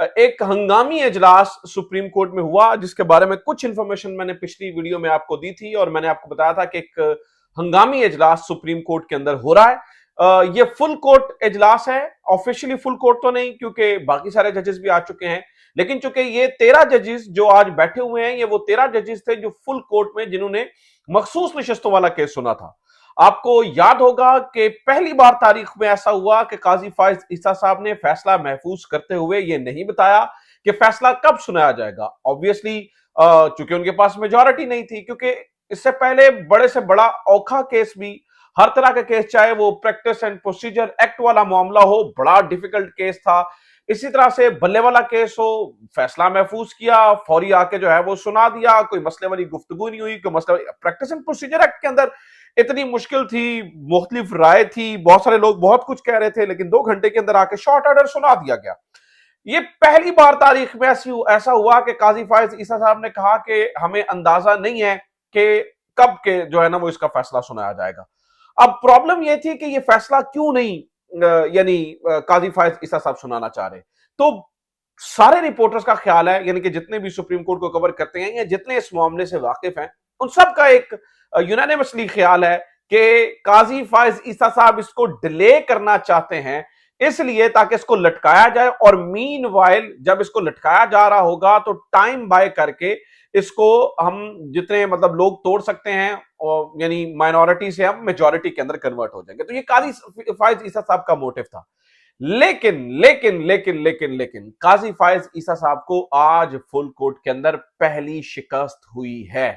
एक हंगामी इजलास सुप्रीम कोर्ट में हुआ, जिसके बारे में कुछ इंफॉर्मेशन मैंने पिछली वीडियो में आपको दी थी और मैंने आपको बताया था कि एक हंगामी इजलास सुप्रीम कोर्ट के अंदर हो रहा है। ये फुल कोर्ट इजलास है, ऑफिशियली फुल कोर्ट तो नहीं क्योंकि बाकी सारे जजेस भी आ चुके हैं, लेकिन चूंकि ये 13 जजेस जो आज बैठे हुए हैं, ये वो 13 जजेस थे जो फुल कोर्ट में जिन्होंने मखसूस नशस्तों वाला केस सुना था। आपको याद होगा कि पहली बार तारीख में ऐसा हुआ कि काजी फाइज ईसा साहब ने फैसला महफूज करते हुए यह नहीं बताया कि फैसला कब सुनाया जाएगा। ऑब्वियसली चूंकि उनके पास मेजॉरिटी नहीं थी, क्योंकि इससे पहले बड़े से बड़ा औखा केस भी, हर तरह का केस, चाहे वो प्रैक्टिस एंड प्रोसीजर एक्ट वाला मामला हो, बड़ा डिफिकल्ट केस था। इसी तरह से बल्ले वाला केस हो, फैसला महफूज किया, फौरी आके जो है वो सुना दिया, कोई मसले वाली गुफ्तगू नहीं हुई, कोई मसला। प्रैक्टिस एंड प्रोसीजर एक्ट के अंदर इतनी मुश्किल थी, मुख्तलिफ राय थी, बहुत सारे लोग बहुत कुछ कह रहे थे, लेकिन 2 घंटे के अंदर आके शॉर्ट ऑर्डर सुना दिया गया। ये पहली बार तारीख में ऐसा हुआ कि काजी फाइज ईसा साहब ने कहा कि हमें अंदाजा नहीं है कि कब के जो है ना वो इसका फैसला सुनाया जाएगा। अब प्रॉब्लम यह थी कि ये फैसला क्यों नहीं यानी काजी फाइज ईसा साहब सुनाना चाह रहे। तो सारे रिपोर्टर्स का ख्याल है, यानी कि जितने भी सुप्रीम कोर्ट को कवर करते हैं या जितने इस मामले से वाकिफ हैं, उन सब का एक यूनानिमसली ख्याल है कि काजी फाइज ईसा साहब इसको डिले करना चाहते हैं, इसलिए ताकि इसको लटकाया जाए, और मीनवाइल जब इसको लटकाया जा रहा होगा तो टाइम बाय करके इसको हम जितने मतलब लोग तोड़ सकते हैं, और यानी माइनॉरिटी से हम मेजॉरिटी के अंदर कन्वर्ट हो जाएंगे। तो ये काजी फाइज ईसा साहब का मोटिव था। लेकिन लेकिन लेकिन लेकिन लेकिन काजी फाइज ईसा साहब को आज फुल कोर्ट के अंदर पहली शिकस्त हुई है।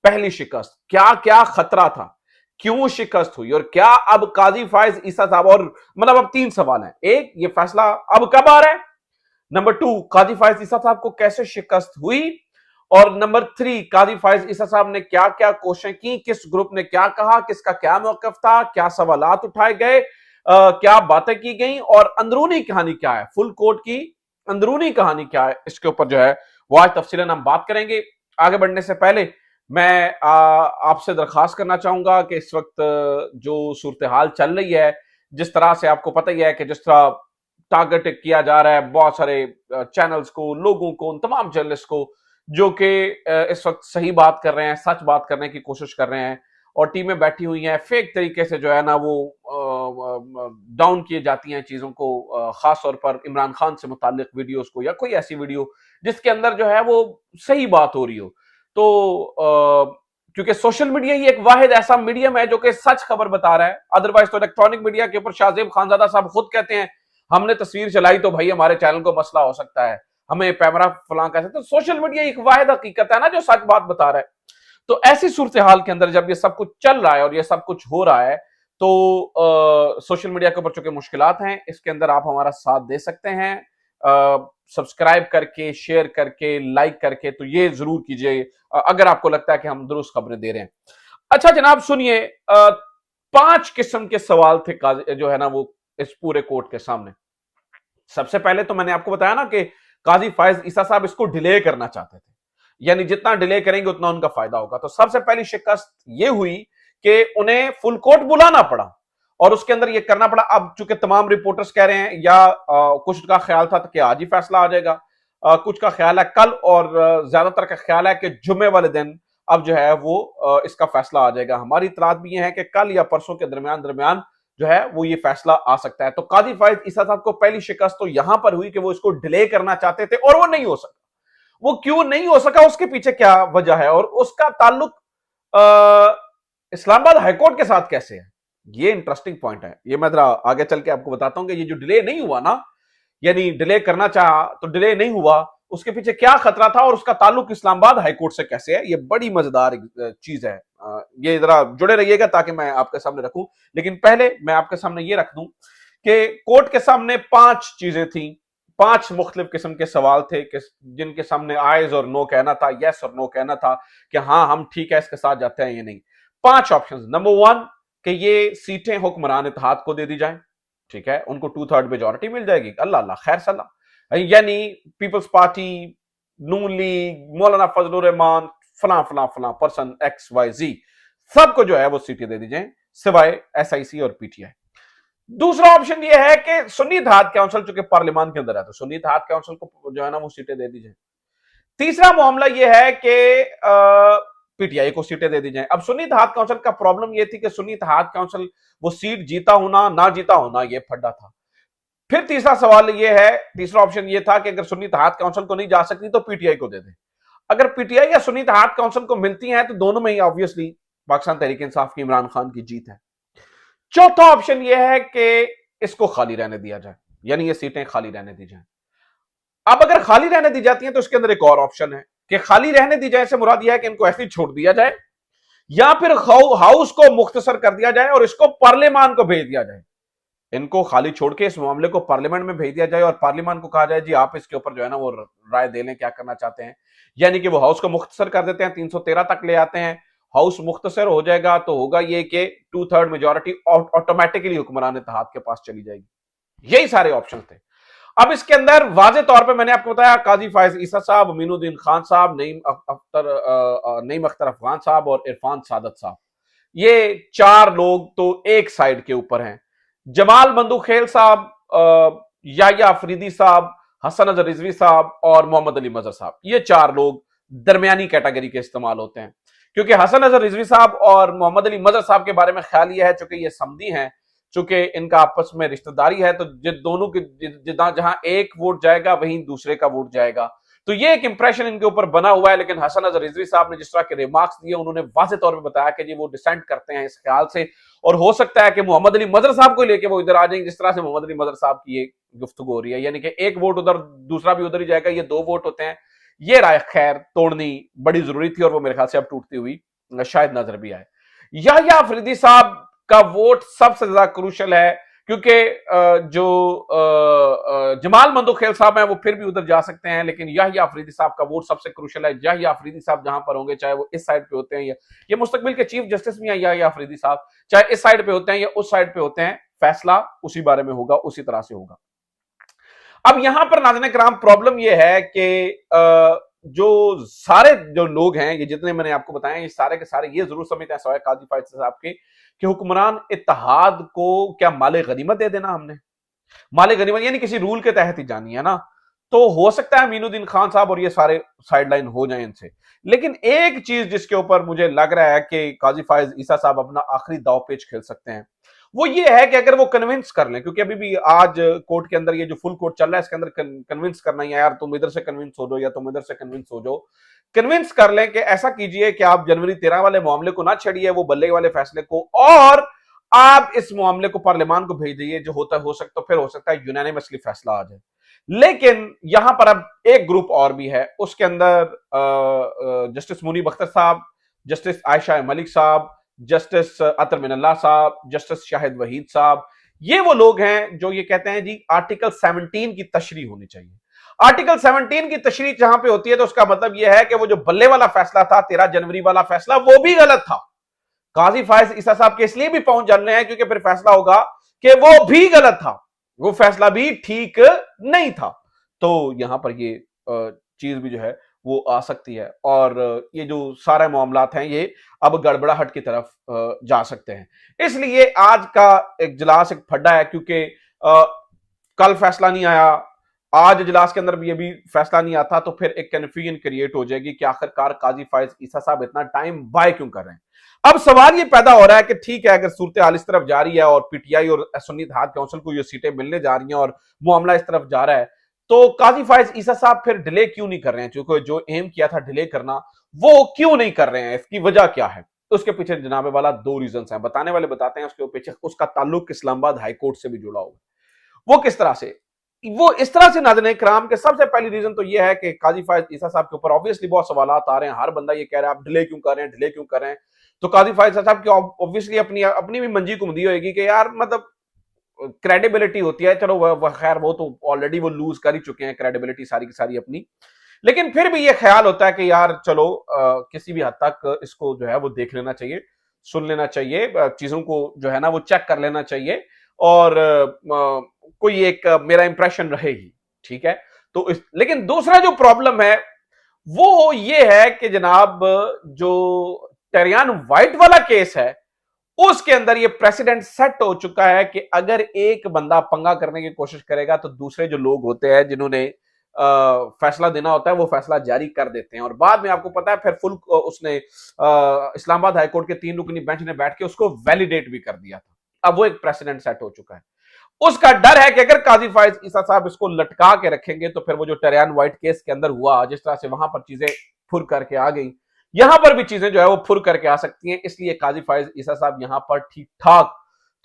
पहली शिकस्त, क्या क्या खतरा था, क्यों शिकस्त हुई, और क्या अब काजी फाइज ईसा साहब, और मतलब अब 3 सवाल हैं। एक, ये फैसला अब कब आ रहा है। नंबर 2, काजी फाइज ईसा साहब को कैसे शिकस्त हुई। और नंबर 3, काजी फाइज ईसा साहब ने क्या क्या कोशिशें की, किस ग्रुप ने क्या कहा, किसका क्या मौकफ था, क्या सवालात उठाए गए, क्या बातें की गई, और अंदरूनी कहानी क्या है, फुल कोर्ट की अंदरूनी कहानी क्या है, इसके ऊपर जो है वो आज तफसीलन हम बात करेंगे। आगे बढ़ने से पहले मैं आपसे दरखास्त करना चाहूंगा कि इस वक्त जो सूरत हाल चल रही है, जिस तरह से आपको पता ही है कि जिस तरह टारगेट किया जा रहा है बहुत सारे चैनल्स को, लोगों को, उन तमाम जर्नलिस्ट को जो कि इस वक्त सही बात कर रहे हैं, सच बात करने की कोशिश कर रहे हैं, और टीमें बैठी हुई हैं फेक तरीके से जो है ना वो डाउन किए जाती हैं चीजों को, खास तौर पर इमरान खान से मुताल्लिक वीडियोस को, या कोई ऐसी वीडियो जिसके अंदर जो है वो सही बात हो रही हो। तो क्योंकि सोशल मीडिया ही एक वाहिद ऐसा मीडियम है जो कि सच खबर बता रहा है, अदरवाइज तो इलेक्ट्रॉनिक मीडिया के ऊपर शाहजेब खानजादा साहब खुद कहते हैं हमने तस्वीर चलाई तो भाई हमारे चैनल को मसला हो सकता है, हमें पैमरा फलां कह सकते। तो सोशल मीडिया एक वाहिद हकीकत है ना जो सच बात बता रहा है। तो ऐसी सूरत हाल के अंदर जब ये सब कुछ चल रहा है और ये सब कुछ हो रहा है, तो सोशल मीडिया के ऊपर चूंकि मुश्किलात हैं, इसके अंदर आप हमारा साथ दे सकते हैं सब्सक्राइब करके, शेयर करके, लाइक करके। तो ये जरूर कीजिए अगर आपको लगता है कि हम दुरुस्त खबरें दे रहे हैं। अच्छा जनाब सुनिए, 5 किस्म के सवाल थे जो है ना वो इस पूरे कोर्ट के सामने। सबसे पहले तो मैंने आपको बताया ना कि काजी फाइज ईसा साहब इसको डिले करना चाहते थे, यानी जितना डिले करेंगे उतना उनका फायदा होगा। तो सबसे पहली शिकस्त यह हुई कि उन्हें फुल कोर्ट बुलाना पड़ा और उसके अंदर यह करना पड़ा। अब चूंकि तमाम रिपोर्टर्स कह रहे हैं या कुछ का ख्याल था कि आज ही फैसला आ जाएगा, कुछ का ख्याल है कल, और ज्यादातर का ख्याल है कि जुम्मे वाले दिन अब जो है वो इसका फैसला आ जाएगा। हमारी इतलात भी ये है कि कल या परसों के दरमियान जो है वो ये फैसला आ सकता है। तो काजी फाइज ईसा साहब को पहली शिकस्त तो यहां पर हुई कि वो इसको डिले करना चाहते थे और वो नहीं हो सका। वो क्यों नहीं हो सका, उसके पीछे क्या वजह है और उसका ताल्लुक इस्लामाबाद हाईकोर्ट के साथ कैसे है, ये इंटरेस्टिंग पॉइंट है। ये मैं जरा आगे चल के आपको बताता हूं कि ये जो डिले नहीं हुआ ना, यानी डिले करना चाहा तो डिले नहीं हुआ, उसके पीछे क्या खतरा था और उसका ताल्लुक इस्लामाबाद हाईकोर्ट से कैसे है। ये बड़ी मजेदार चीज है। ये जरा जुड़े रहिएगा ताकि मैं आपके सामने रखूं। लेकिन पहले मैं आपके सामने ये रख दूं कि कोर्ट के सामने 5 चीजें थी, 5 मुख्तलिफ किस्म के सवाल थे कि जिनके सामने आयज और नो कहना था, यस और नो कहना था कि हाँ हम ठीक है इसके साथ जाते हैं या नहीं। 5 ऑप्शन। नंबर 1 कि ये सीटें हुक्मरान इत्तेहाद को दे दी जाए, ठीक है, उनको 2/3 मेजॉरिटी मिल जाएगी, अल्लाह अल्लाह खैर सलाह, यानी पीपल्स पार्टी, नून लीग, मौलाना फजलुर रहमान, फला फला फला पर्सन XYZ सबको जो है वो सीटें दे दी जाए सिवाय SIC और PTI। दूसरा ऑप्शन ये है कि सुन्नी इत्तेहाद काउंसिल चूंकि पार्लियामान के अंदर है तो सुन्नी इत्तेहाद काउंसिल को जो है ना वो सीटें दे दी जाए। तीसरा मामला यह है कि पीटीआई को सीटें दे दी जाए। अब सुन्नी इत्तेहाद काउंसिल का प्रॉब्लम यह थी कि सुन्नी इत्तेहाद काउंसिल वो सीट जीता होना ना जीता होना यह फड्डा था। फिर तीसरा सवाल यह है, तीसरा ऑप्शन यह था कि अगर सुन्नी इत्तेहाद काउंसिल को नहीं जा सकती तो पीटीआई को दे दे। अगर पीटीआई या सुन्नी इत्तेहाद काउंसिल को मिलती हैं तो दोनों में ही ऑब्वियसली पाकिस्तान तहरीक इंसाफ की इमरान खान की जीत है। चौथा ऑप्शन यह है कि इसको खाली रहने दिया जाए, यानी ये सीटें खाली रहने दी जाए। अब अगर खाली रहने दी जाती हैं तो इसके अंदर एक और ऑप्शन है कि खाली रहने दी जाए से मुराद यह है कि इनको ऐसे ही छोड़ दिया जाए या फिर हाउस को मुख्तसर कर दिया जाए और इसको पार्लियामान को भेज दिया जाए। इनको खाली छोड़ के इस मामले को पार्लियामेंट में भेज दिया जाए और पार्लियामान को कहा जाए जी आप इसके ऊपर जो है ना वो राय दे लें क्या करना चाहते हैं। यानी कि वो हाउस को मुख्तसर कर देते हैं, 313 तक ले आते हैं, हाउस मुख्तसर हो जाएगा तो होगा ये कि 2/3 मेजोरिटी ऑटोमेटिकली हुक्मरान इत्तेहाद के पास चली जाएगी। यही सारे ऑप्शन थे। अब इसके अंदर वाजे तौर पे मैंने आपको बताया काजी फायज ईसा साहब, अमीनुद्दीन खान साहब, नईम अख्तर अफगान साहब और इरफान सादत साहब, ये चार लोग तो एक साइड के ऊपर हैं। जमाल बंदूखेल साहब, याया अफरीदी साहब, हसन अजहर रिजवी साहब और मोहम्मद अली मजहर साहब, ये चार लोग दरमियानी कैटेगरी के इस्तेमाल होते हैं। क्योंकि हसन अजहर रिजवी साहब और मोहम्मद अली मजहर साहब के बारे में ख्याल यह है चूंकि ये समधी हैं, चूंकि इनका आपस में रिश्तेदारी है, तो दोनों के जहां एक वोट जाएगा वहीं दूसरे का वोट जाएगा, तो ये एक इंप्रेशन इनके ऊपर बना हुआ है। लेकिन हसन अजहर रिजवी साहब ने जिस तरह के रिमार्क्स दिए उन्होंने वाज़ेह तौर पर बताया कि जी वो डिसेंट करते हैं इस ख्याल से, और हो सकता है कि मोहम्मद अली मजहर साहब को लेकर वो इधर आ जाएंगे जिस तरह से मोहम्मद अली मजहर साहब की ये गुफ्तगू हो रही है, यानी कि एक वोट उधर दूसरा भी उधर ही जाएगा, ये दो वोट होते हैं। ये राय खैर तोड़नी बड़ी जरूरी थी और वो मेरे ख्याल से अब टूटती हुई शायद नजर भी आए। याया अफरीदी साहब का वोट सबसे ज्यादा क्रूशल है क्योंकि जो जमाल बंदूखेल साहब हैं वो फिर भी उधर जा सकते हैं, लेकिन याहिया अफरीदी साहब का वोट सबसे क्रूशल है। याहिया अफरीदी साहब जहां पर होंगे, चाहे वो इस साइड पे होते हैं या ये मुस्तकबिल के चीफ जस्टिस भी हैं याहिया अफरीदी साहब, चाहे इस साइड पे होते हैं या उस साइड पे होते हैं, फैसला उसी बारे में होगा, उसी तरह से होगा। अब यहां पर नाज़रीन किराम प्रॉब्लम यह है कि जो सारे जो लोग हैं, ये जितने मैंने आपको बताया, ये सारे के सारे ये जरूर समझते हैं सवाए काजी फायद साहब के कि हुक्मरान इत्तेहाद को क्या माले गनीमत दे देना हमने, माले गनीमत यानी किसी रूल के तहत ही जानी है ना, तो हो सकता है अमीनुद्दीन खान साहब और ये सारे साइडलाइन हो जाए इनसे। लेकिन एक चीज जिसके ऊपर मुझे लग रहा है कि काजी फायज ईसा साहब अपना आखिरी दाव पेच खेल सकते हैं, वो ये है कि अगर वो कन्विंस कर लें, क्योंकि अभी भी आज कोर्ट के अंदर ये जो फुल कोर्ट चल रहा है इसके अंदर कन्विंस करना ही है, यार तुम इधर से कन्विंस हो जाओ या तुम इधर से कन्विंस हो जाओ, कन्विंस कर लें कि ऐसा कीजिए कि आप जनवरी 13 वाले मामले को ना छेड़िए, वो बल्ले वाले फैसले को, और आप इस मामले को पार्लियामान को भेज दीजिए, जो होता हो सकता फिर हो सकता है यूनानिमसली फैसला आ जाए। लेकिन यहां पर अब एक ग्रुप और भी है, उसके अंदर जस्टिस मुनीब अख्तर साहब, जस्टिस आयशा मलिक साहब, जस्टिस अतर मिनल्लाह साहब, जस्टिस शाहिद वहीद साहब, ये वो लोग हैं जो ये कहते हैं जी आर्टिकल 17 की तशरी होनी चाहिए। आर्टिकल 17 की तशरी जहां पे होती है तो उसका मतलब यह है कि वो जो बल्ले वाला फैसला था 13 जनवरी वाला फैसला, वो भी गलत था। काजी फायज ईसा साहब के इसलिए भी पहुंच जाने हैं क्योंकि फिर फैसला होगा कि वो भी गलत था, वो फैसला भी ठीक नहीं था। तो यहां पर ये चीज भी जो है वो आ सकती है और ये जो सारे मामलात हैं ये अब गड़बड़ाहट की तरफ जा सकते हैं। इसलिए आज का इजलास एक फड्डा है क्योंकि कल फैसला नहीं आया, आज इजलास के अंदर भी ये भी फैसला नहीं आता, तो फिर एक कंफ्यूजन क्रिएट हो जाएगी कि आखिरकार काजी फायज ईसा साहब इतना टाइम बाय क्यों कर रहे हैं। अब सवाल ये पैदा हो रहा है कि ठीक है, अगर सूरत हाल इस तरफ जा रही है और पीटीआई और सुन्नी इत्तेहाद काउंसिल को ये सीटें मिलने जा रही हैं और मामला इस तरफ जा रहा है, तो काजी फायज ईसा साहब फिर डिले क्यों नहीं कर रहे हैं? क्योंकि जो एम किया था डिले करना, वो क्यों नहीं कर रहे हैं? इसकी वजह क्या है? उसके पीछे जनाबे वाला दो रीजन है, बताने वाले बताते हैं, उसके पीछे उसका ताल्लुक इस्लामाबाद हाईकोर्ट से भी जुड़ा हुआ। वो किस तरह से? वो इस तरह से नाज़रीन इकराम के सबसे पहली रीजन तो ये है कि काजी फायज ईसा साहब के ऊपर ऑब्वियसली बहुत सवाल आ रहे हैं, हर बंदा ये कह रहा है आप डिले क्यों कर रहे हैं, डिले क्यों कर रहे हैं। तो काजी फायज साहब की ऑब्वियसली अपनी भी मंजी घुमदी होगी कि यार मतलब क्रेडिबिलिटी होती है, चलो वह खैर वो तो ऑलरेडी वो लूज कर ही चुके हैं क्रेडिबिलिटी सारी की सारी अपनी, लेकिन फिर भी ये ख्याल होता है कि यार चलो किसी भी हद तक इसको जो है वो देख लेना चाहिए, सुन लेना चाहिए, चीजों को जो है ना वो चेक कर लेना चाहिए और कोई एक मेरा इंप्रेशन रहेगी, ठीक है। तो लेकिन दूसरा जो प्रॉब्लम है वो ये है कि जनाब जो टेरियान वाइट वाला केस है उसके अंदर ये प्रेसिडेंट सेट हो चुका है कि अगर एक बंदा पंगा करने की कोशिश करेगा तो दूसरे जो लोग होते हैं जिन्होंने फैसला देना होता है वो फैसला जारी कर देते हैं, और बाद में आपको पता है फिर फुल उसने इस्लामाबाद हाईकोर्ट के 3 रुकनी बेंच ने बैठ के उसको वैलिडेट भी कर दिया था। अब वो एक प्रेसिडेंट सेट हो चुका है। उसका डर है कि अगर काजी फायज ईसा साहब इसको लटका के रखेंगे तो फिर वो जो टेरियान वाइट केस के अंदर हुआ, जिस तरह से वहां पर चीजें फुर करके आ गई, यहां पर भी चीजें जो है वो फुर करके आ सकती हैं। इसलिए काजी फायज ईसा साहब यहां पर ठीक ठाक,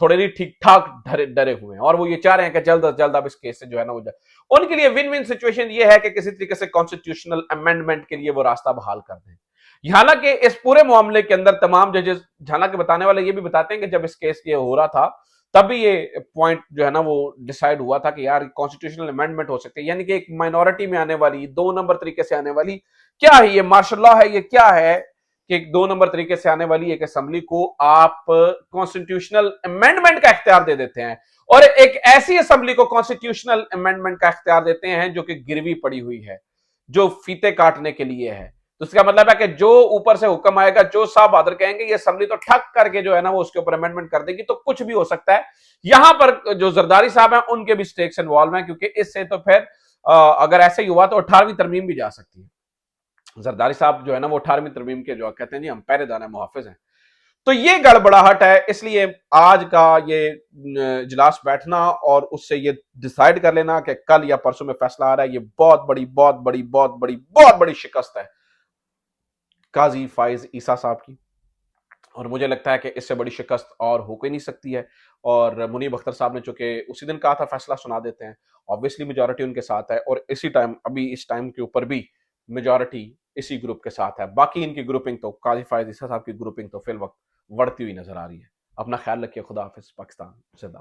थोड़े नहीं ठीक ठाक डरे डरे हुए हैं, और वो ये चाह रहे हैं कि जल्द अज जल्द अब इस केस से जो है ना हो जाए। उनके लिए विन विन सिचुएशन ये है कि किसी तरीके से कॉन्स्टिट्यूशनल अमेंडमेंट के लिए वो रास्ता बहाल कर दें। हालांकि इस पूरे मामले के अंदर तमाम जजेस, हालांकि बताने वाले ये भी बताते हैं कि जब इस केस ये हो रहा था तब भी ये पॉइंट जो है ना वो डिसाइड हुआ था कि यार कॉन्स्टिट्यूशनल अमेंडमेंट हो सकती है, यानी कि एक माइनॉरिटी में आने वाली, 2 नंबर तरीके से आने वाली, क्या है ये मार्शल लॉ है, ये क्या है कि 2 नंबर तरीके से आने वाली एक असेंबली को आप कॉन्स्टिट्यूशनल अमेंडमेंट का इख्तियार दे देते हैं, और एक ऐसी असेंबली को कॉन्स्टिट्यूशनल अमेंडमेंट का इख्तियार देते हैं जो कि गिरवी पड़ी हुई है, जो फीते काटने के लिए है। तो इसका मतलब है कि जो ऊपर से हुक्म आएगा, जो शाह बहादुर कहेंगे, ये असेंबली तो ठक करके जो है ना वो उसके ऊपर अमेंडमेंट कर देगी, तो कुछ भी हो सकता है। यहां पर जो जरदारी साहब हैं उनके भी स्टेक्स इन्वॉल्व हैं, क्योंकि इससे तो फिर अगर ऐसे ही हुआ तो 18वीं तरमीम भी जा सकती है। जरदारी साहब जो है ना वो 18वीं तरमीम के जो कहते हैं जी हम पहरेदार हैं, मुहाफिज हैं। तो ये गड़बड़ाहट है, इसलिए आज का ये इजलास बैठना और उससे ये डिसाइड कर लेना कि कल या परसों में फैसला आ रहा है, ये बहुत बड़ी बहुत बड़ी बहुत बड़ी बहुत बड़ी शिकस्त है काजी फाइज ईसा साहब की, और मुझे लगता है कि इससे बड़ी शिकस्त और हो ही नहीं सकती है। और मुनीब अख्तर साहब ने चूंकि उसी दिन कहा था फैसला सुना देते हैं, ऑब्वियसली मेजोरिटी उनके साथ है, और इसी टाइम अभी इस टाइम के ऊपर भी मेजोरिटी इसी ग्रुप के साथ है। बाकी इनकी ग्रुपिंग तो काजी फाइज ईसा साहब की ग्रुपिंग तो फिल वक्त बढ़ती हुई नजर आ रही है। अपना ख्याल रखिए। खुदा हाफिज। पाकिस्तान जिंदाबाद।